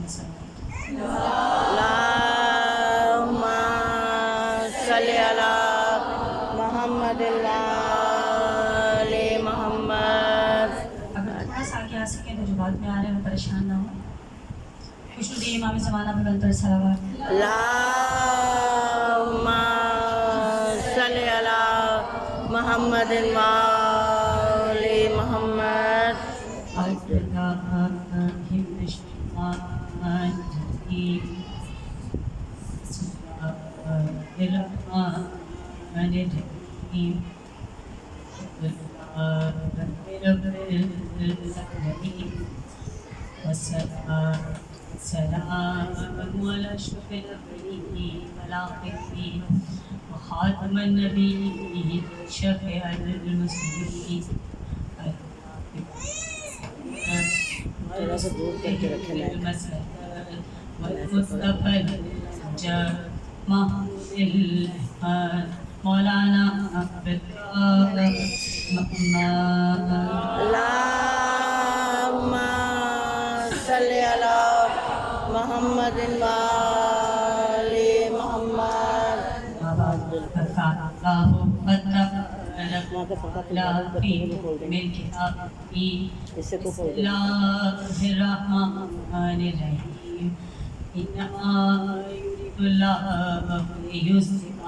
اللہم صلی علی محمد آل محمد. اگر تھوڑا سا آگے آ سکیں تو جو بعد میں آ رہے ہیں وہ پریشان نہ ہو. خوش ندی امام زمانہ پر بلند صلوات. اللہم صلی علی محمد آل محمد. اعوذ باللہ من الشیطان الرجیم. بسم اللہ الرحمن الرحیم. رب العالمین والسلام علی اشرف الانبیاء والمرسلین وخاتم النبیین شفیع المسلمین. تھوڑا سا دور کر کے رکھیں مولانا اللہم صلی علی محمد آل محمد. اس سے کو کھول دیں. الرحمن الرحیم. انما یرید اللہ لیذہب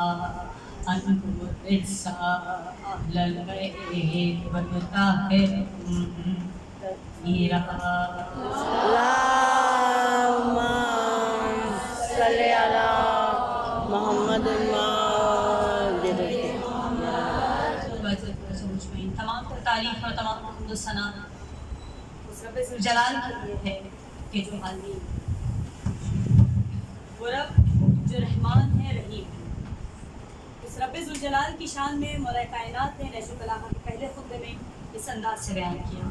عنکم الرجس اہل البیت ویطہرکم تطہیرا. اللہم صلی علی محمد تمام تر تعریف اور تمام حمد و ثنا اس رب ذوالجلال کے لیے ہے کہ جو عالمین وہ رب جو رحمان ہے رحیم ہے. اس رب ذوالجلال کی شان میں مولا کائنات نے نہج البلاغہ کے پہلے خطبے میں اس انداز سے بیان کیا.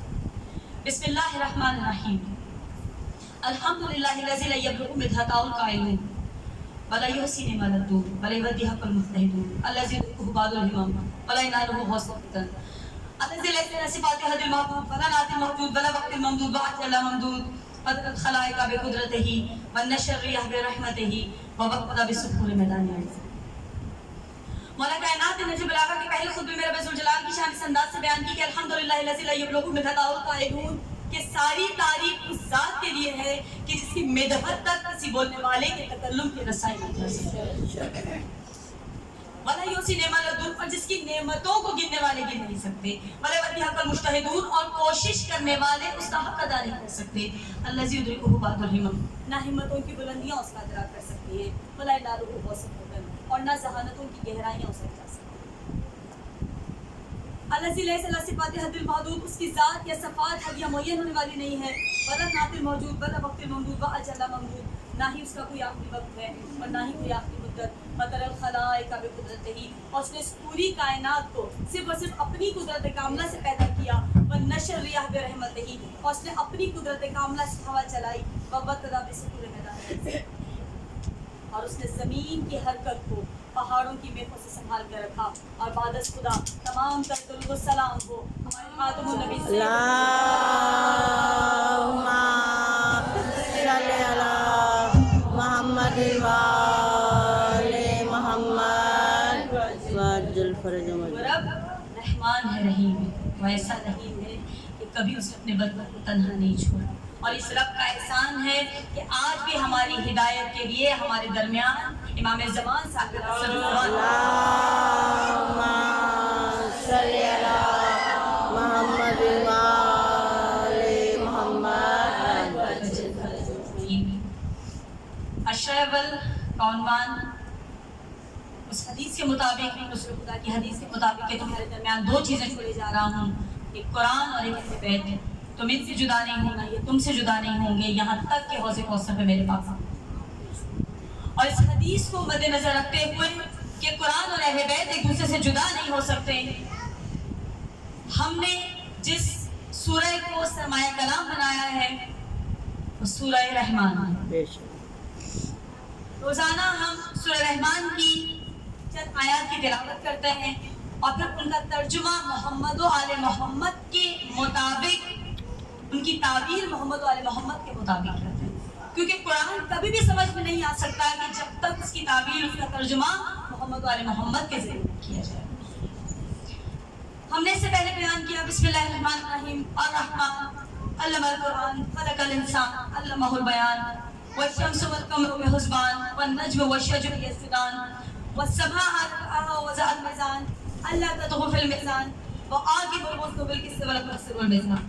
بسم اللہ الرحمن الرحیم. الحمدللہ الذی لا یبلغ مدحتہ القائلون ولا یحصی نعمت الدور ولا یودی حق المجتہدون الذی یدرکہ بعض الہمام ولا ینالہ غوث الفتن الذی لیس له صفات حد المحبوب ولا نعت المحدود ولا وقت الممدود وعجل ممدود قدر الخلائق بقدرته والنشر الرياح برحمته ووقت بسحور میدان عز. مولا کائنات نے نہج البلاغہ کے پہلے خطبے میں رب ذوالجلال کی شان اس انداز سے بیان کی کہ الحمدللہ الذی لا یبلغ مدحتہ القائلون کہ ساری تعریف اس ذات کے لیے ہے کہ جس کی مدحت تک کسی بولنے والے کے تکلم کی رسائی نہ کر سکے. ولا یحصی نعمت الدور اور جس کی نعمتوں کو گننے والے گن نہیں سکتے. ولا یودی حق المجتہدون اور کوشش کرنے والے اس کا حق ادا نہیں کر سکتے. الذی یدرکہ بعض الہمم نہ ہمتوں کی بلندیاں اس کا ادراک کر سکتی ہے. ولا ینالہ غوث الفتن اور نہ ذہانتوں کی گہرائیاں اسے جا سکتی. الذی لیس له صفات حد المحدود اس کی ذات یا صفات حد یا معین ہونے والی نہیں ہے. ولا نعت الموجود ولا وقت الممدود واجل ممدود نہ ہی اس کا کوئی آخری وقت ہے اور نہ ہی کوئی آخری مدت. قدر الخلائق بقدرتہ اور اس نے اس پوری کائنات کو صرف اور صرف اپنی قدرت کاملہ سے پیدا کیا. والنشر الرياح برحمتہ اور اس نے اپنی قدرت کاملہ سے ہوا چلائی. ووقت بسحور میدان اور اس نے زمین کی حرکت کو پہاڑوں کی میخوں سے سنبھال کر رکھا. اور بعد از خدا تمام تر درود و سلام ہو ہمارے خاتم النبی اللہم صلی علی محمد آل محمد وعجل فرج وہ رب رحمان ہے رحیم ہے. وہ ایسا رحیم ہے کہ کبھی اس نے اپنے بندوں کو تنہا نہیں چھوڑا. اور اس رب کا احسان ہے کہ آج بھی ہماری ہدایت کے لیے ہمارے درمیان امام زمان ساکر اللہم صلی علی محمد آل محمد. اشربل کا عنوان اس حدیث کے مطابق رسول خدا کی حدیث کے مطابق کہ تمہارے درمیان دو چیزیں چھوڑے جا رہا ہوں. ایک قرآن اور ایک اہل بیت. تم ان سے جدا نہیں ہونا یہ تم سے جدا نہیں ہوں گے یہاں تک کہ حوض کوثر پہ میرے پاس. اور اس حدیث کو مد نظر رکھتے ہوئے کہ قرآن اور اہل بیت ایک دوسرے سے جدا نہیں ہو سکتے ہم نے جس سورہ کو سرمایہ کلام بنایا ہے وہ سورہ رحمان ہے. روزانہ ہم سورہ رحمان کی چند آیات کی تلاوت کرتے ہیں اور پھر ان کا ترجمہ محمد و آل محمد کے مطابق ان کی تعبیر محمد و آل محمد کے مطابق کرتے ہیں کیونکہ کبھی بھی سمجھ میں نہیں آ سکتا کہ جب تک اس کی تعبیر، اس کا ترجمہ محمد والے محمد کے ذریعے کیا جائے۔ ہم نے اس سے پہلے بیان کیا بسم اللہ الرحمن الرحیم، الرحمن علم القرآن خلق الانسان علمہ البیان، والشمس والقمر بحسبان والنجم والشجر یسجدان والسماء رفعها ووضع الميزان الا تطغوا في الميزان وآكلوا الوزن بالقسط ولا تخسروا الميزان۔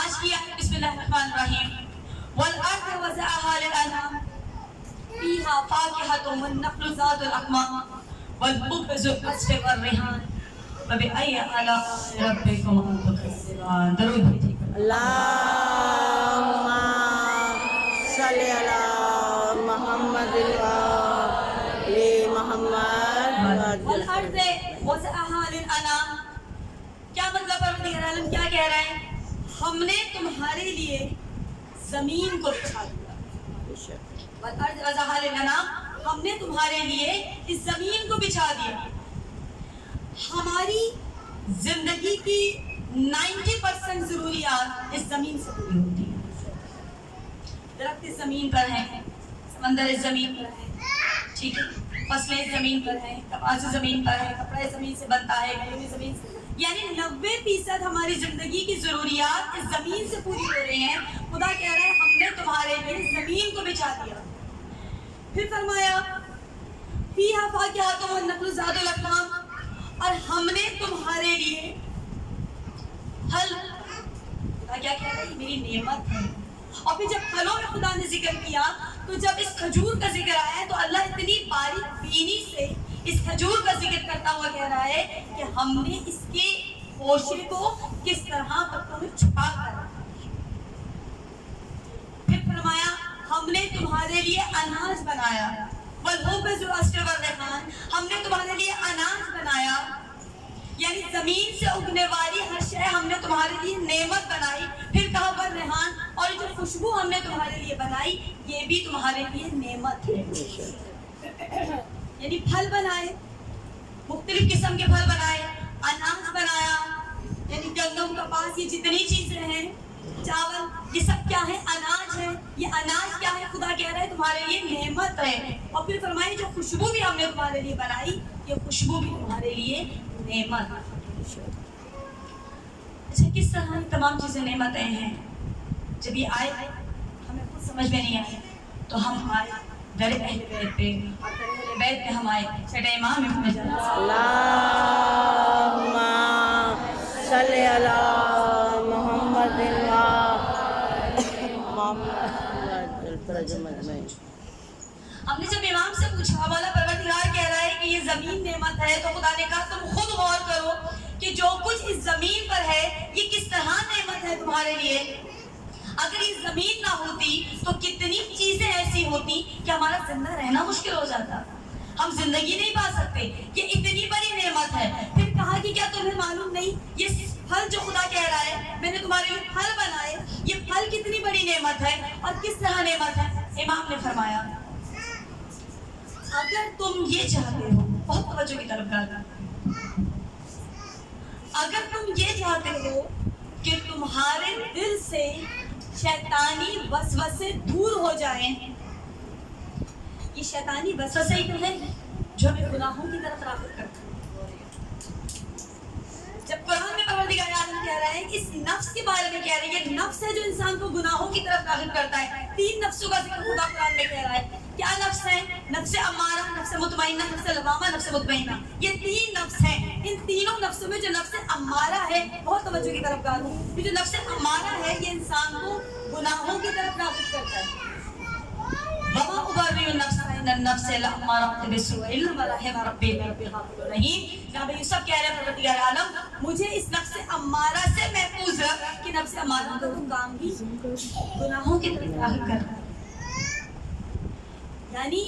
آج کی آیت بسم اللہ الرحمن الرحیم، والارض وضعها للانام فيها فاكهة والنخل ذات الاكمام والبقع ذو العصف والريحان فبأي آلاء ربكما تكذبان۔ درود بھیجیے۔ اللہم صلی علی محمد وآلِ محمد۔ والارض وضعها للانام، کیا مطلب پروردگار عالم کیا کہہ رہا ہے؟ ہم نے تمہارے لیے زمین کو بچھا دیا۔ والارض وضعها للانام، ہم نے تمہارے لیے اس زمین کو بچھا دیا۔ ہماری زندگی کی 90% ضروریات اس زمین سے پوری ہوتی ہیں۔ درخت اس زمین پر ہیں، سمندر اس زمین پر ہے، ٹھیک ہے، فصلیں اس زمین پر ہیں، کپاس اس زمین پر ہے، کپڑا اس زمین سے بنتا ہے، گلو اس زمین سے، یعنی 90% ہماری زندگی کی ضروریات اس زمین سے پوری ہو رہی ہیں۔ خدا کہہ رہا ہے ہم نے تمہارے لیے زمین کو بچھا دیا۔ پھر فرمایا فیہا فاکہۃ والنخل ذات الاکمام، اور ہم نے تمہارے لیے پھل، خدا کیا کہہ رہا ہے یہ میری نعمت ہے۔ اور پھر جب پھلوں میں خدا نے ذکر کیا تو جب اس کھجور کا ذکر آیا تو اللہ اتنی باریک بینی سے اس کھجور کا ذکر کرتا ہوا کہہ رہا ہے کہ ہم نے اس کے خوشے کو کس طرح پتوں میں چھپا کر رکھا۔ پھر فرمایا ہم نے تمہارے لیے اناج بنایا، والحب ذو العصف والریحان، ہم نے تمہارے لیے اناج بنایا، یعنی زمین سے اگنے والی ہر شے ہم نے تمہارے لیے نعمت بنائی۔ پھر کہا والریحان، اور جو خوشبو ہم نے تمہارے لیے بنائی یہ بھی تمہارے لیے نعمت ہے۔ یعنی پھل بنائے، مختلف قسم کے پھل بنائے، اناج بنایا، یعنی گندم کپاس یہ جتنی چیزیں ہیں، چاول، یہ سب کیا ہے؟ اناج ہے۔ یہ اناج کیا ہے؟ خدا کہہ رہا ہے تمہارے لیے نعمت ہے۔ اور پھر فرمائے جو خوشبو بھی ہم نے تمہارے لیے بنائی یہ خوشبو بھی تمہارے لیے نعمت ہے۔ اچھا کس طرح تمام چیزیں نعمتیں ہیں؟ جب یہ آئے ہمیں خود سمجھ میں نہیں آئے تو ہم آئے در اہل بیت پہ، اور در اہل بیت پہ ہم آئے چھٹے امام میں جانا۔ اللہم صلی علی محمد محمد۔ ہم نے جب امام سے پوچھا مولا پروردگار کہہ رہا ہے کہ یہ زمین نعمت ہے تو خدا نے کہا تم خود غور کرو کہ جو کچھ اس زمین پر ہے یہ کس طرح نعمت ہے تمہارے لیے۔ اگر یہ زمین نہ ہوتی تو کتنی چیزیں ایسی ہوتی کہ ہمارا زندہ رہنا مشکل ہو جاتا، ہم زندگی نہیں پا سکتے۔ یہ اتنی بڑی نعمت ہے۔ پھر کہا کہ کیا تمہیں معلوم نہیں یہ پھل جو خدا کہہ رہا ہے میں نے تمہارے لیے پھل بنائے، یہ پھل کتنی بڑی نعمت ہے اور کس طرح نعمت ہے؟ امام نے فرمایا اگر تم یہ چاہتے ہو، بہت توجہ کی طرف گانا، اگر تم یہ چاہتے ہو کہ تمہارے دل سے شیطانی وسوسے دور ہو جائیں، یہ شیطانی وسوسے ہی تو ہے جو ہمیں گناہوں کی طرف راغب کرتا ہے۔ جب قرآن میں پروردگار عالم کہہ رہا ہے اس نفس کے بارے میں کہہ رہا ہے، یہ نفس ہے جو انسان کو گناہوں کی طرف راغب کرتا ہے۔ 3 نفسوں کا ذکر خدا قرآن میں کہہ رہا ہے۔ کیا نفس ہے؟ نفس امارہ، نفس مطمئنہ، نفس لوامہ، نفس مطمئنہ، یہ 3 نفس ہیں۔ ان تینوں نفسوں میں جو نفس امارہ ہے، بہت توجہ کی طرف گا دوں، یہ جو نفس امارہ ہے یہ انسان کو گناہوں کی طرف راغب کرتا ہے۔ وما ابرئ النفس ان النفس لامارۃ بالسوء الا ما رحم ربی غفور رحیم۔ جناب یوسف کہہ رہے ہیں پروردگار عالم مجھے اس نفس امارہ سے محفوظ رکھ کہ نفس امارہ کا کام ہی گناہوں کی طرف راغب کرتا ہے۔ یعنی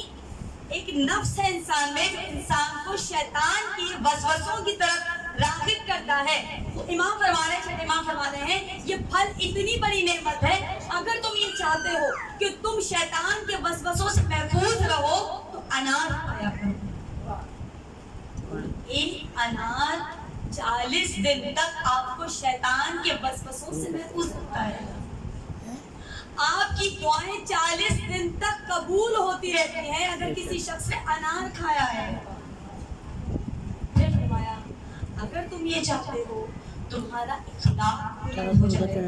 ایک نفس ہے انسان میں جو انسان کو شیطان کی وسوسوں کی طرف راغب کرتا ہے۔ امام فرما رہے ہیں، امام فرما رہے ہیں یہ پھل اتنی بڑی نعمت ہے، اگر تم یہ چاہتے ہو کہ تم شیطان کے وسوسوں سے محفوظ رہو تو انار کھایا کرو۔ ایک انار 40 دن تک آپ کو شیطان کے وسوسوں سے محفوظ رکھتا ہے۔ آپ کی دعائیں 40 دن تک قبول ہوتی رہتی ہیں اگر کسی شخص نے انار کھایا ہے. پھر فرمایا اگر تم یہ چاہتے ہو تمہارا اخلاق بلند ہو جائے,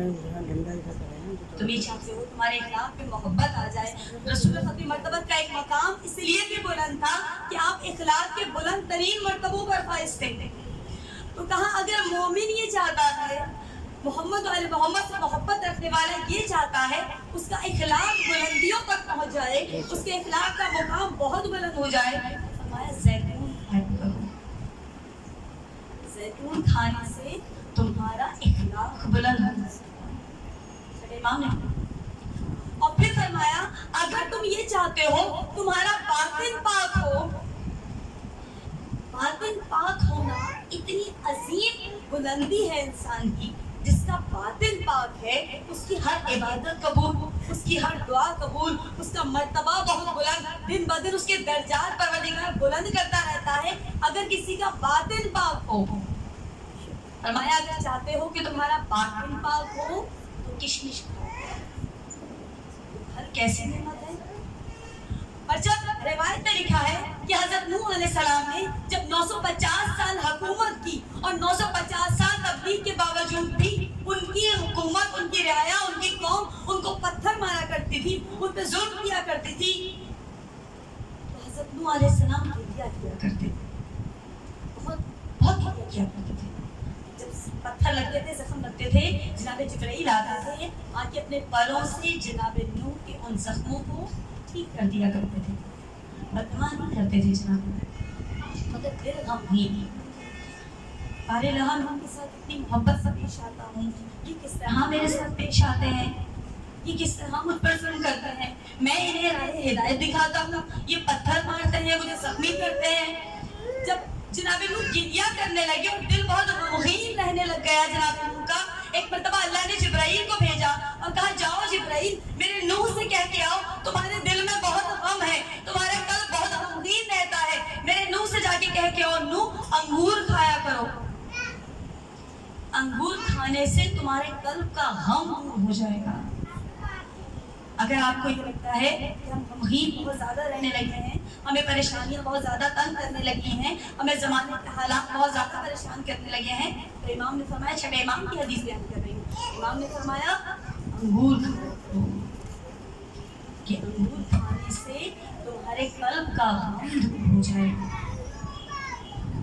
تم یہ چاہتے ہو تمہارے اخلاق پہ محبت آ جائے. رسول ختم مرتبہ کا ایک مقام اس لیے بھی بلند تھا کہ آپ اخلاق کے بلند ترین مرتبوں پر فائز تھے. تو کہا اگر مومن یہ چاہتا ہے, محمد و محمد سے محبت رکھنے والا یہ چاہتا ہے اس کا اخلاق بلندیوں تک پہنچ جائے, اس کے اخلاق کا مقام بہت بلند ہو جائے, فرمایا زیتون کھایا کرو. زیتون کھانے سے تمہارا اخلاق بلند ہو جائے. امام نے اور پھر فرمایا اگر تم یہ چاہتے ہو تمہارا باطن پاک ہو, باطن پاک ہونا اتنی عظیم بلندی ہے انسان کی. جس کا باطن پاک ہے اس کی ہر عبادت قبول, اس کی ہر دعا قبول, اس کا مرتبہ بہت بلند, دن بدن اس کے درجات پروردگار بلند کرتا رہتا ہے اگر کسی کا باطن پاک ہو. فرمایا اگر چاہتے ہو کہ تمہارا باطن پاک ہو تو کشمش کھاؤ. ہر کیسی نعمت ہے. اور جب روایت میں لکھا ہے کہ حضرت نوح علیہ السلام نے جب 950 سال حکومت کی اور 950 سال تبلیغ کے باوجود بھی ان کی حکومت, ان کی رعایا, ان کی قوم ان کو پتھر مارا کرتی تھی, ان پہ ظلم کیا کرتی تھی, تو حضرت نوح علیہ السلام کیا کرتے تھے, بہت کیا کرتے تھے. جب پتھر لگتے تھے, زخم لگتے تھے, جناب جبرائیل آتے تھے, آ کے اپنے پروں سے جناب نوح کے ان زخموں کو ٹھیک کر دیا کرتے تھے. بدعا نہیں کرتے تھے جناب, مگر دل غمگین. بار لہم ہم کے ساتھ اتنی محبت سے پیش آتا ہوں, یہ کس طرح میرے ساتھ پیش آتے ہیں, یہ کس طرح مجھ پر ظلم کرتے ہیں, میں انہیں راہ ہدایت دکھاتا ہوں, یہ پتھر مارتے ہیں, مجھے زخمی کرتے ہیں. جب جناب نوح گریہ کرنے لگے اور دل بہت غمگین رہنے لگ گیا جناب نوح کا, ایک مرتبہ اللہ نے جبرائیل کو بھیجا اور کہا جاؤ جبرائیل میرے نوح سے کہہ کے آؤ تمہارے دل میں بہت غم ہے, تمہارا قلب بہت غمگین رہتا ہے, میرے نوح سے جا کے کہہ کے آؤ نوح انگور کھایا کرو. انگور کھانے سے تمہارے قلب کا غم دور ہو جائے گا. اگر آپ کو یہ لگتا ہے کہ ہم غمگین بہت زیادہ رہنے لگے ہیں, ہمیں پریشانیاں بہت زیادہ تنگ کرنے لگی ہیں, ہمیں زمانے کے حالات بہت زیادہ پریشان کرنے لگے ہیں, تو امام نے فرمایا, چھٹے امام کی حدیث بیان کر رہی ہوں, امام نے فرمایا انگور کھاؤ کہ انگور کھانے سے تمہارے قلب کا غم دور ہو جائے گا.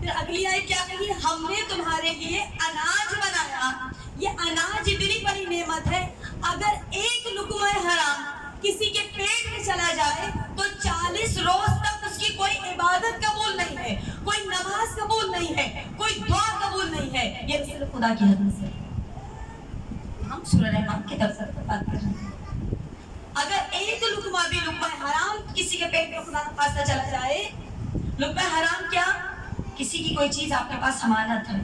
پھر اگلی آیت کیا کہی, ہم نے تمہارے لیے اناج بنایا. یہ اناج اتنی بڑی نعمت ہے, اگر ایک لقمہ حرام کسی کے پیٹ میں چلا جائے تو 40 روز تک اس کی کوئی عبادت قبول نہیں ہے, کوئی نماز قبول نہیں ہے, کوئی دعا قبول نہیں ہے. یہ صرف خدا کی حدیث ہے. ہم سورہ رحمان کے تفسیر پر بات کر رہے ہیں. اگر ایک لقمہ بھی لقمہ حرام کسی کے پیٹ میں خدا کا خاصہ چلا جائے, لقمہ حرام کیا, کسی کی کوئی چیز آپ کے پاس امانت ہے,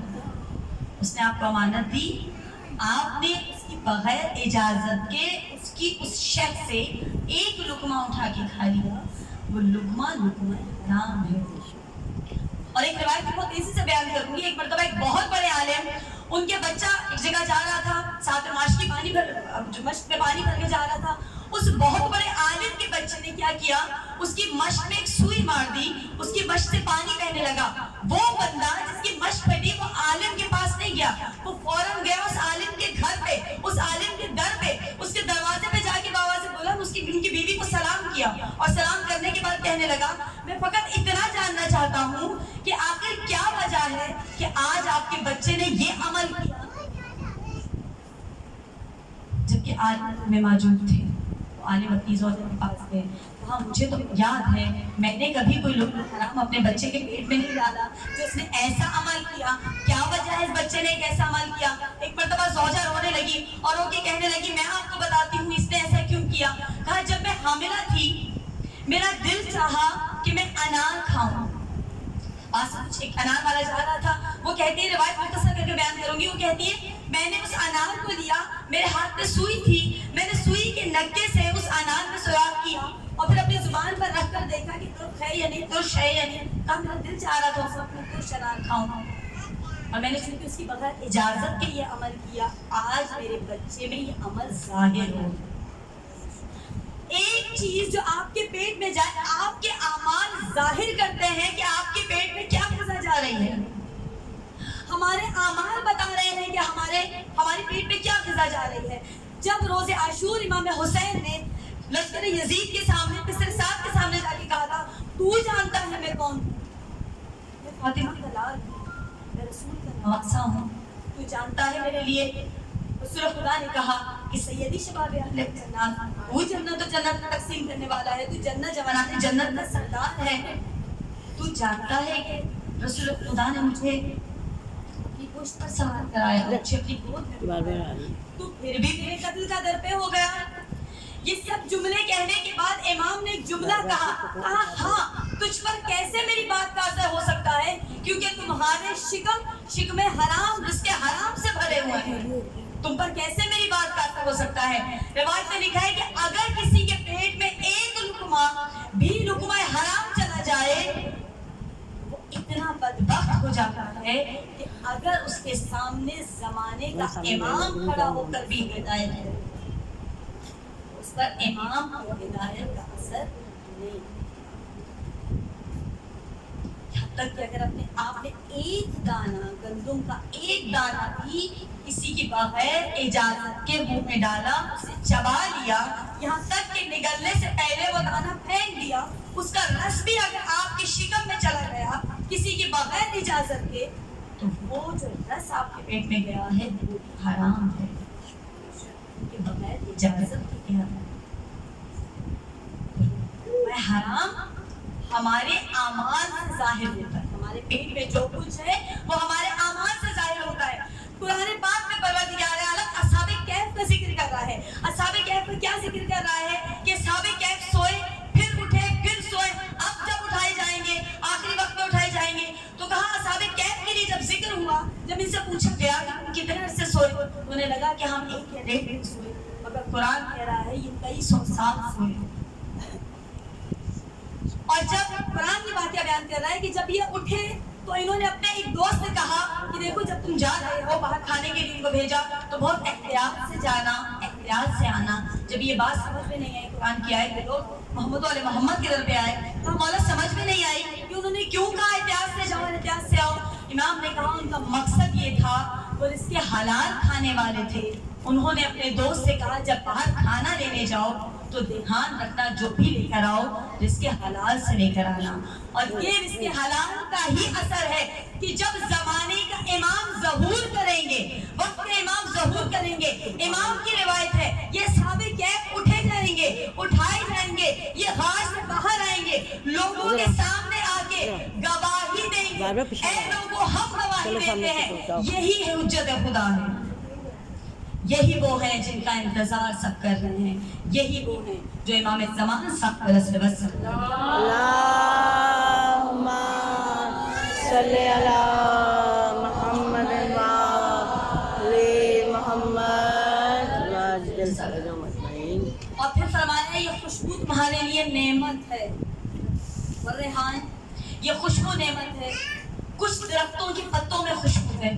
اس نے آپ کو امانت دی, آپ نے اس کی بغیر اجازت کے اس کی اس شخص سے ایک لقمہ اٹھا کے کھا لیا, وہ لقمہ حرام ہے. اور ایک روایت کو بہت تیزی سے بیان کروں گی. ایک مرتبہ ایک بہت بڑے عالم, ان کے بچہ ایک جگہ جا رہا تھا, ساتھ میں مشق میں پانی بھر کے جا رہا تھا. اس بہت بڑے عالم کے بچے نے کیا کیا, اس کی مشق میں ایک سوئی مار دی, اس کی مشق سے پانی بہنے لگا. وہ بندہ جس کی مشق پھٹی وہ عالم کے پاس نہیں گیا, وہ فوراً گیا اس عالم کے گھر پہ, اس عالم کے در پہ, اس کے دروازے پہ جا کے بابا سے بولا, اس کی بیوی کو سلام کیا, اور سلام کرنے کے بعد کہنے لگا, میں فقط اتنا جاننا چاہتا ہوں کہ آخر کیا وجہ ہے کہ آج آپ کے بچے نے یہ عمل کیا, جبکہ عالم میں موجود تھے. عالم اپنی زوجہ کے پاس گئے, کہا مجھے تو یاد ہے میں نے کبھی کوئی لقمہ حرام اپنے بچے کے پیٹ میں نہیں ڈالا جو اس نے ایسا عمل کیا, کیا وجہ ہے اس بچے نے ایک ایسا عمل کیا. ایک مرتبہ زوجہ رونے لگی اور رو کے کہنے لگی, میں آپ کو بتاتی ہوں اس نے ایسا کیوں کیا. کہا جب میں حاملہ تھی میرا دل چاہا کہ میں انار کھاؤں. پاس ایک انار والا جا رہا تھا, وہ کہتی ہے, روایت مختصر کر کے بیان کروں گی, وہ کہتی ہے میں نے اس انار کو لیا, میرے ہاتھ میں سوئی تھی, میں نے سوئی کے نکے سے اس انار میں سوراخ کیا اور پھر اپنی زبان پر رکھ کر دیکھا کہ ترش ہے یا نہیں, ترش ہے یا نہیں. کہا میرا دل چاہ رہا تھا اس وقت میں ترش انار کھاؤں, اور میں نے چونکہ اس کی بغیر اجازت کے یہ عمل کیا, آج میرے بچے میں یہ عمل ظاہر ہو. چیز جو آپ کے پیٹ میں جائے، آپ کے اعمال ظاہر کرتے ہیں کہ آپ کے پیٹ میں کیا غذا جا رہی ہے. ہمارے اعمال بتا رہے ہیں کہ ہمارے پیٹ میں کیا غذا جا رہی ہے. جب روز عاشور امام حسین نے لشکر یزید کے سامنے، پسر سعد کے سامنے جا کے کہا تھا، تو جانتا ہے میں کون ہوں؟ میں فاطمہ کا لال ہوں، میں رسول کا نواسہ ہوں، تو جانتا ہے میرے لیے؟ رسول خدا نے کہا کہ سیدی شباب اہل جنت، وہ جنت و جنت تقسیم کرنے والا ہے، تو جنت جوانات جنت کا سردار ہے. تو جانتا ہے کہ رسول خدا نے مجھے اپنی پشت پر سوار کرایا، مجھے اپنی گود میں، تو پھر بھی میرے قتل کا در پہ ہو گیا. یہ سب جملے کہنے کے بعد امام نے ایک جملہ کہا، ہاں تجھ پر کیسے میری بات کا اثر ہو سکتا ہے، کیونکہ تمہارے شکم حرام، رزق حرام سے بھرے ہوئے ہیں، تم پر کیسے میری بات کا اثر ہو سکتا ہے. روایت میں لکھا ہے کہ اگر کسی کے پیٹ میں ایک لقمہ بھی لقمہ حرام چلا جائے، وہ اتنا بدبخت ہو جاتا ہے کہ اگر اس کے سامنے زمانے کا امام کھڑا ہو کر بھی ہدایت ہے، اس پر امام کو ہدایت کا اثر نہیں. یہاں تک کہ اگر اپنے آپ نے ایک دانہ گندم کا ایک دانہ بھی کسی کی بغیر اجازت کے منہ میں ڈالا، اسے چبا لیا، یہاں تک کہ نگلنے سے پہلے وہ دانہ پھینک دیا، اس کا رس بھی اگر آپ کی شکم میں چلا گیا کسی کی بغیر اجازت کے، تو وہ جو رس آپ کے پیٹ میں گیا ہے وہ حرام ہے، کہ بغیر اجازت کے کیا ہے. حرام ہمارے اعمال سے ظاہر ہوتا ہے، ہمارے پیٹ میں جو کچھ ہے وہ ہمارے اعمال سے ظاہر ہوتا ہے. قرآن پاک میں پروردگار عالم اصحاب کہف کا ذکر کر رہا ہے. اصحاب کہف کا کیا ذکر کر رہا ہے کہ اصحاب کہف سوئے، پھر اٹھے، پھر سوئے، اب جب اٹھائے جائیں گے، آخری وقت میں اٹھائے جائیں گے، تو کہا اصحاب کہف کے لیے جب ذکر ہوا، جب ان سے پوچھا گیا کہ کتنے عرصے سوئے، انہیں لگا کہ ہم 1 یا 1.5 دن سوئے، مگر قرآن کہہ رہا ہے یہ کئی 100 سال سوئے. اور جب قرآن کی واقعہ بیان کر رہا ہے کہ جب یہ اٹھے تو انہوں نے اپنے ایک دوست سے کہا کہ دیکھو جب تم جا رہے ہو باہر کھانے کے لیے ان کو بھیجا تو بہت احتیاط سے جانا، احتیاط سے آنا. جب یہ بات سمجھ میں نہیں آئی قرآن کی آیت میں، لوگ محمد علیہ محمد کے در پہ آئے تو مولا سمجھ میں نہیں آئی کہ انہوں نے کیوں کہا احتیاط سے جاؤ، احتیاط سے آؤ. امام نے کہا ان کا مقصد یہ تھا، وہ اس کے حلال کھانے والے تھے. انہوں نے اپنے دوست سے کہا جب باہر کھانا لینے جاؤ تو دھیان رکھنا جو بھی لے کر آؤ رزق حلال سے لے کر آنا. اور یہ رزق حلال کا ہی اثر ہے کہ جب زمانے کا امام ظہور کریں گے، وقت کے امام ظہور کریں گے، امام کی روایت ہے یہ اصحاب کہف اٹھے جائیں گے، اٹھائے جائیں گے، یہ غار سے باہر آئیں گے، لوگوں کے سامنے آ کے گواہی دیں گے، اے لوگوں ہم گواہی دیتے ہیں، یہی ہے حجت خدا ہے. یہی وہ ہیں جن کا انتظار سب کر رہے ہیں، یہی وہ ہیں جو امام زمان صاحب رسول اللہ صلی اللہ اللہم صلی علی محمد و آل محمد واجل سلام اجمعین. اور پھر فرمایا یہ خوشبو تمہارے لیے نعمت ہے، والریحان، یہ خوشبو نعمت ہے. کچھ درختوں کے پتوں میں خوشبو ہے،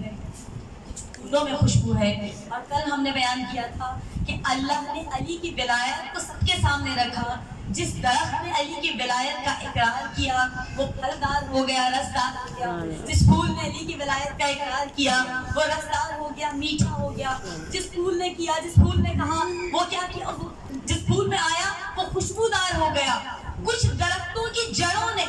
پھولوں میں خوشبو ہے. اور کل ہم نے بیان کیا تھا کہ اللہ نے علی کی ولایت کو سب کے سامنے رکھا. جس درخت نے علی کی ولایت کا اقرار کیا وہ پھلدار ہو گیا، رسدار ہو گیا. جس پھول نے علی کی ولایت کا اقرار کیا وہ رسدار ہو گیا، میٹھا ہو گیا. جس پھول نے کیا، جس پھول نے کہا وہ کیا کیا، جس پھول میں آیا وہ خوشبودار ہو گیا. کچھ درختوں کی جڑوں نے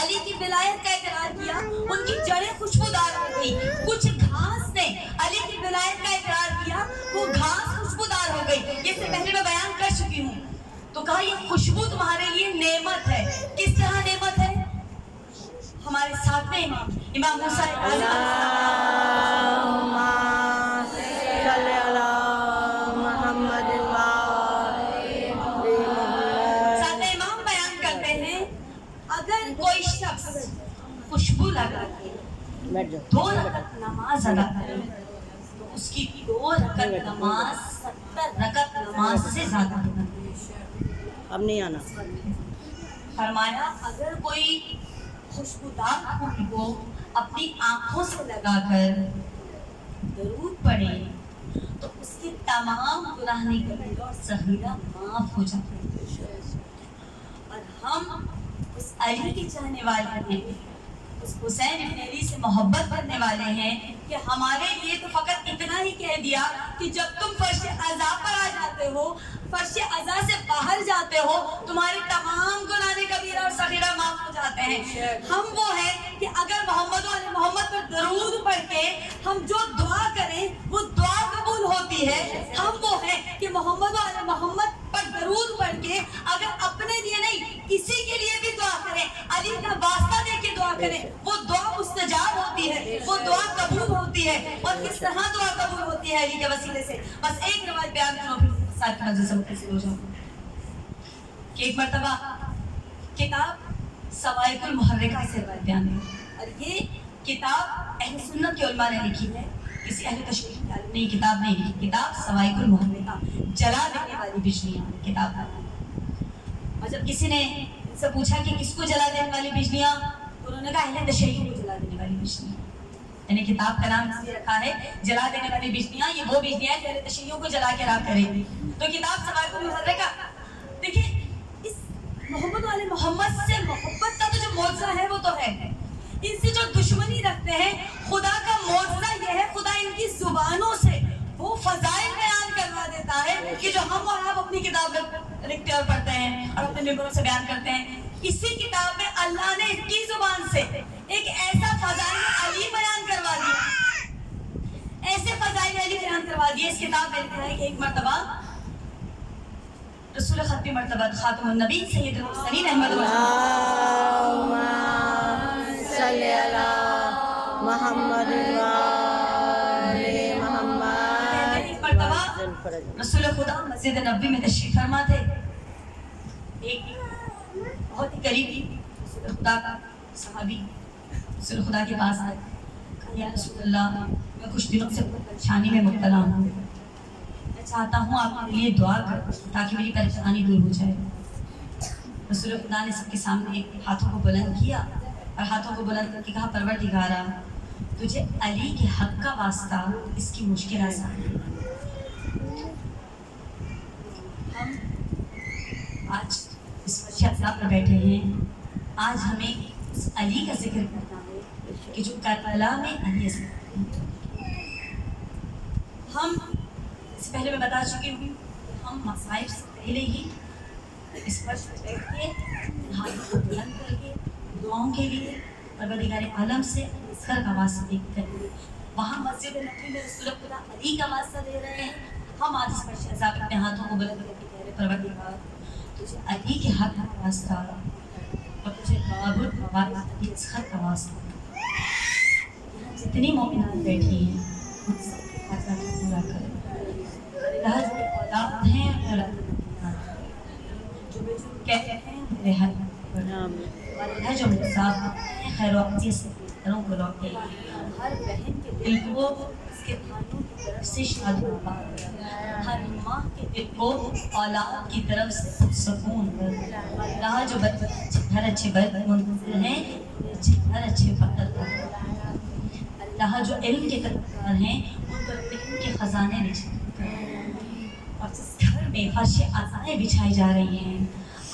علی کی ولایت کا اقرار کیا، ان کی جڑیں خوشبودار ہو گئی. کچھ گھاس نے علی کی ولایت کا اقرار کیا، وہ گھاس خوشبودار ہو گئی. یہ سے پہلے میں بیان کر چکی ہوں. تو کہا یہ خوشبو تمہارے لیے نعمت ہے. کس طرح نعمت ہے؟ ہمارے ساتویں امام امام موسیٰ کاظم اللہم صلی علی محمد و آل محمد. ساتویں امام بیان کرتے ہیں اگر کوئی شخص خوشبو لگا کے 2 رکعت نماز ادا کرے تو اس کی 2 رکعت نماز 70 رکعت نماز سے زیادہ ہوگا. اب نہیں آنا. فرمایا اگر کوئی خوشبودار پھول کو اپنی آنکھوں سے لگا کر درود پڑھے تو اس کے تمام گناہ کبیرہ اور صغیرہ معاف ہو جاتے ہیں. اور ہم اس علی کے چاہنے والے ہیں, اس حسین ابن علی سے محبت کرنے والے ہیں کہ ہمارے لیے تو فقط اتنا ہی کہہ دیا کہ جب تم فرش عزا پر آ جاتے ہو, فرش عزا سے باہر جاتے ہو, تمہارے تمام گناہ کبیرہ اور صغیرہ معاف ہو جاتے ہیں. ہم وہ ہیں کہ اگر محمد و علی محمد پر درود پڑھ کے ہم جو دعا کریں وہ دعا قبول ہوتی ہے. ہم وہ ہیں کہ محمد و علی محمد پر درود پڑھ کے اگر اپنے لیے نہیں کسی کے لیے بھی دعا کریں, علی کا واسطہ دے کے دعا کریں, وہ دعا مستجاب ہوتی ہے, وہ دعا قبول ہوتی ہے. اور کس طرح دعا قبول ہوتی ہے علی کے وسیلے سے. بس ایک روایت بیان کرو ساتھ میں سے متصل ہو جاؤں کہ ایک مرتبہ کتاب سوائق المحرکہ سے روایت بیان ہے, اور یہ کتاب اہل سنت کے علماء نے لکھی ہے, کسی اہل تشریح کے عالم نے یہ کتاب نہیں لکھی. کتاب سوائق المحرکہ, جلا دینے والی بجلیاں کتاب کا نام. اور جب کسی نے ان سے پوچھا کہ کس کو جلا دینے والی بجلیاں, تو انہوں نے کہا اہل تشیع کو جلا دینے والی بجلیاں. یعنی کتاب کا نام اس لیے رکھا ہے جلا دینے والی بجلیاں, یہ وہ بجلیاں ہیں جو اہل تشیع کو جلا کے راہ کریں گی. تو کتاب سوائق المحرکہ, دیکھیں اس محمد والے محمد سے محبت کا تو جو معجزہ ہے وہ تو ہے, ان سے جو دشمنی رکھتے ہیں خدا کا معجزہ یہ ہے, خدا ان کی زبانوں سے وہ فضائل بیان کروا دیتا ہے کہ جو ہم اور آپ اپنی کتاب میں لکھتے اور پڑھتے ہیں اور اپنے ممبروں سے بیان کرتے ہیں. اسی کتاب میں اللہ نے اس کی زبان سے ایک ایسا فضائل علی بیان کروا دیا, ایسے فضائل علی بیان کروا دیے. اس کتاب میں لکھا ہے کہ ایک مرتبہ رسول ختمی مرتبہ خاتم النبی سید المرسلین احمد اللہم صلی علی محمد و آل محمد. ایک مرتبہ رسول خدا مسجد نبوی میں تشریف فرما تھے. ایک بہت ہی قریبی رسول خدا کا صحابی رسول خدا کے پاس آئے, کہا یا رسول اللہ میں کچھ دنوں سے پریشانی میں مبتلا ہوں, میں چاہتا ہوں آپ میرے لیے دعا کر تاکہ میری پریشانی دور ہو جائے. رسول خدا نے سب کے سامنے ہاتھوں کو بلند کیا اور ہاتھوں کو بلند کر کے کہا پروردگارا تجھے علی کے حق کا واسطہ اس کی مشکل آسان. ہم آج اس فرش عزا پر بیٹھے ہیں, آج ہمیں اس علی کا ذکر کرنا ہے کہ جو کربلا میں علی اصغر. ہم اس سے پہلے میں بتا چکی ہوں ہم مصائب سے پہلے ہی اس فرش پر بیٹھ کے ہاتھوں کو بلند کر کے دعاؤں کے لیے پروردگار عالم سے اصغر کا واسطہ دیکھتے ہیں. وہاں مسجد نبوی میں رسول خدا علی کا واسطہ دے رہے ہیں, ہم آج اس فرش عزا پر اپنے ہاتھوں کو بلند کر کے کہہ رہے پروردگار تجھے علی کے حق کا واسطہ اور تجھے باب علی اصغر کا واسطہ. یہاں جتنی مومنات بیٹھی ہیں ان سب کے حاجات پورا کریں. اللہ جو اولاد ہیں جو بجرگ کہتے ہیں میرے حق اللہ جو مسافر ہیں خیر و عافیت سے گھروں کو لوٹے, ہر بہن کے دل کو اس کے بھائیوں کی طرف سے شاد و آباد, ہر ماں کے دل کو اولاد کی طرف سے سکون. اللہ جو گھر اچھے برد منتظر ہیں گھر اچھے فقر. اللہ جو علم کے طلبگار ہیں ان پر علم کے خزانے نچھے. اور جس گھر میں فرش عزائیں بچھائی جا رہی ہیں,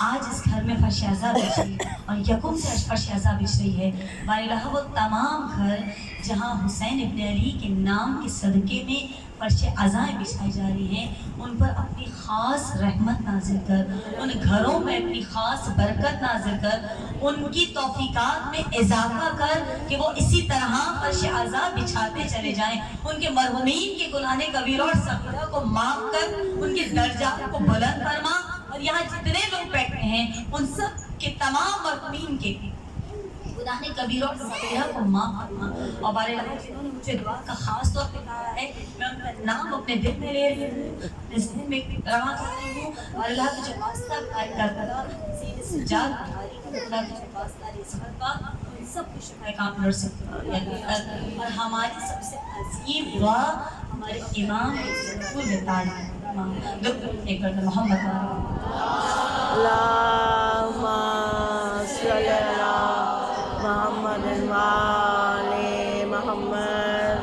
آج اس گھر میں فرش عزا بچھی اور یکم سے فرش عزا بچھ رہی ہے. بارالہ وہ تمام گھر جہاں حسین ابن علی کے نام کے صدقے میں فرش عزائیں بچھائی جا رہی ہیں, ان پر اپنی خاص رحمت نازل کر, ان گھروں میں اپنی خاص برکت نازل کر, ان کی توفیقات میں اضافہ کر کہ وہ اسی طرح فرش عزا بچھاتے چلے جائیں. ان کے مرحومین کے گناہ کبیرہ اور صغیرہ کو معاف کر ان کے درجات کو بلند فرما. اور یہاں جتنے لوگ بیٹھے ہیں ان سب کے تمام مرحومین کے گناہ کبیرہ اور صغیرہ کو معاف فرما. اور بارالہ جنہوں نے مجھے دعا کا خاص طور پہ کہا ہے میں ان کا نام اپنے دل میں لے رہی ہوں, اپنے ذہن میں رواں کر رہی ہوں. اور اللہ تجھے واسطہ کرتا سید سجاد بھاری کا اللہ تجھے واسطہ اصغر کا ان سب کو شفا کامل اور اور ہماری سب سے عظیم دعا ہمارے امام ضرور تعالی ایک بار محمد اللہم صلی علی محمد و آل محمد.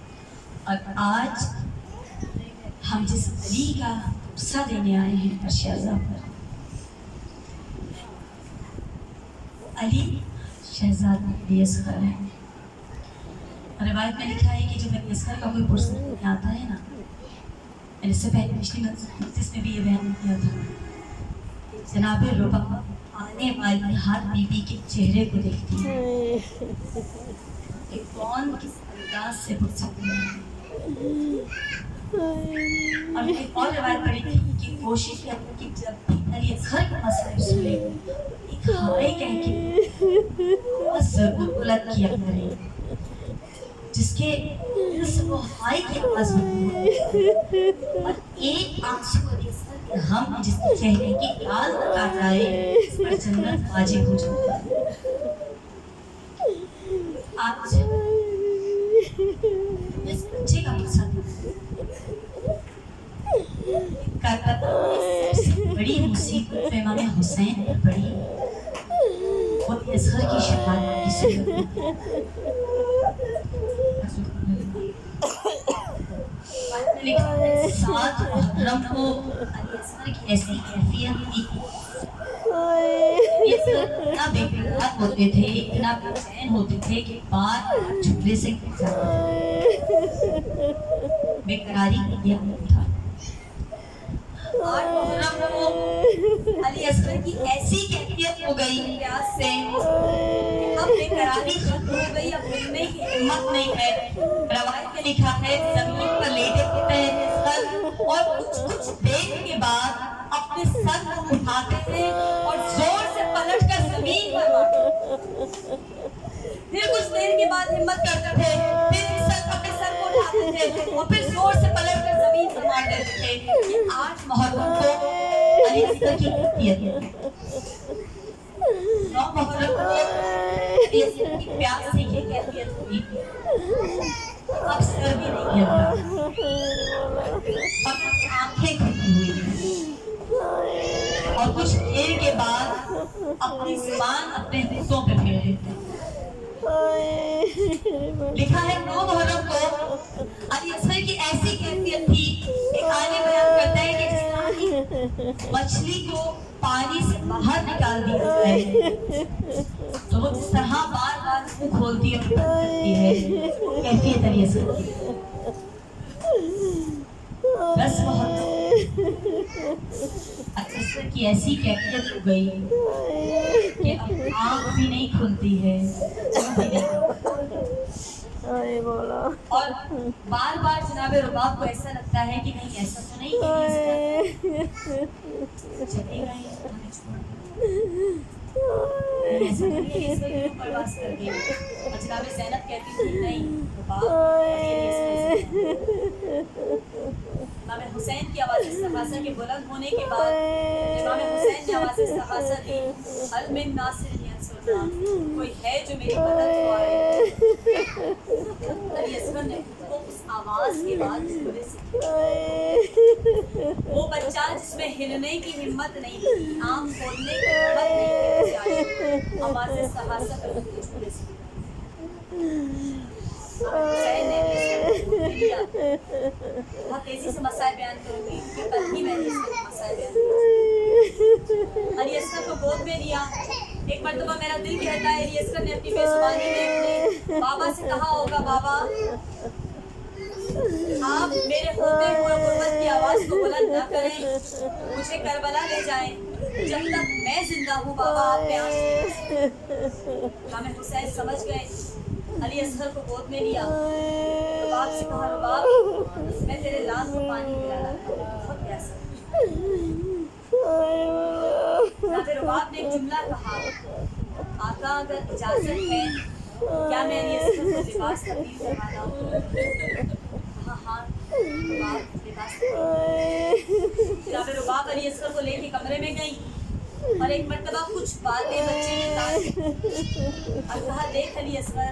اور آج ہم جس علی کا قصہ دینے آئے ہیں شہزاد پر، علی شہزاد علی اصغر ہے۔ روایت میں لکھا ہے کہ جب علی اصغر کا کوئی پرسن نہیں آتا ہے نا، میں نے اس سے پہلے پچھلی مجلس میں بھی یہ بیان کیا تھا، جناب ربا آنے والی ہر بی بی کے چہرے کو دیکھتی ہے کہ کون کس انداز سے پرسکتی ہے۔ اور میں ایک اور روایت پڑھی تھی کہ کوشش کرتی کہ جب بھی علی اصغر کا مسئلہ سنے ایک ہائے کہہ کے آواز ضرور بلند کیا کرے، جس کے وہ ہائے کی آواز بلند اور ایک آنسو علی اصغر کے غم جس کے چہرے کی لال تک آ جائے، اس پر جنت واجب ہو جاتا ہے۔ آج اس بچے کا مقصد کربلا سب سے بڑی مصیبت امام حسین نے پڑی، وہ اصغر کی شہادت کی صورت میں۔ لکھا ہے 7 محرم کو علی اصغر کی ایسی کیفیت تھی، اتنا بے قرار ہوتے تھے، اتنا بے چین ہوتے تھے کہ بار بار جھولے سے گر جاتے، بے قراری کا یہ عالم تھا۔ 8 محرم کو علی اصغر کی ایسی کیفیت ہو گئی پیاس سے کہ اب بے قراری ختم ہو گئی، اب ملنے کی ہمت نہیں ہے۔ روایت میں لکھا ہے زمین پر لیٹے تھے اصغر اور کچھ دیر کے بعد اپنے سر کو اٹھاتے تھے اور زور سے پلٹ کر زمین پر مارتے، پھر کچھ دیر کے بعد ہمت کرتے تھے، پھر اپنے سر کو اٹھاتے تھے اور پھر زور سے پلٹ کر زمین پر مارتے تھے۔ یہ 8 محرم کو علی اصغر کی کیفیت ہے۔ 9 محرم کو علی اصغر کی پیاس سے یہ کیفیت ہوئی، اب سر بھی نہیں ہلتا، اب آنکھیں کھلی ہوئی ہیں، اور کچھ دیر کے بعد اپنی زبان اپنے ہونٹوں پہ پھیر دیتے ہیں۔ لکھا ہے 9 محرم کو علی اصغر کی ایسی کیفیت تھی، ایک عالم بیان کرتا ہے کہ جس طرح مچھلی کو پانی سے باہر نکال دیا جائے تو وہ جس طرح بار بار منہ کھولتی اور بند کرتی ہے، وہ کیفیت علی اصغر کی۔ 10 محرم علی اصغر کی ایسی کیفیت ہو گئی کہ اب آنکھ بھی نہیں کھلتی ہے، اور بار بار جناب رباب کو ایسا لگتا ہے کہ نہیں ایسا تو نہیں کہ چلے گئے ہمیں چھوڑ ایسا نہیں اس وقت کیوں پرواز کر گئی، اور جناب زینب کہتی تھی نہیں رباب امام حسین کی آواز استغاثہ کے بلند ہونے کے بعد امام حسین نے آواز استغاثہ دی، حل من ناصر ینصرنا، کوئی ہے جو میری مدد کو آئے۔ علی اصغر نے کو اس آواز کے بعد جھولے سے وہ بچہ جس میں ہلنے کی ہمت نہیں تھی، آنکھ کھولنے کی ہمت نہیں تھی، آواز استغاثہ کر کے جھولے سے حسین نے لیا۔ بہت تیزی سے مسائل بیان کروں گی کہ کل ہی میں نے اس میں مسائل بیان کیا۔ علی اصغر کو گود میں لیا، ایک مرتبہ میرا دل کہتا ہے علی اصغر نے اپنی بے زبانی میں اپنے بابا سے کہا ہوگا بابا آپ میرے ہوتے ہوئے غربت کی آواز کو بلند نہ کریں، مجھے کربلا لے جائیں، جب تک میں زندہ ہوں بابا آپ پیاس نہیں۔ امام حسین سمجھ گئے، علی اصغر کو گود میں لیا، رباب سے کہا رباب میں تیرے لان کو پانی پلانا بہت پیاسا ہوں۔ رباب نے ایک جملہ کہا آقا اگر اجازت ہے کیا میں علی اصغر کو لباس تبدیل کروانا ہوں؟ ہاں ہاں رباب لباس جناب رباب علی اصغر کو لے کے کمرے میں گئی اور ایک مرتبہ کچھ باتیں بچے نے کہا اور کہا دیکھ علی اصغر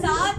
7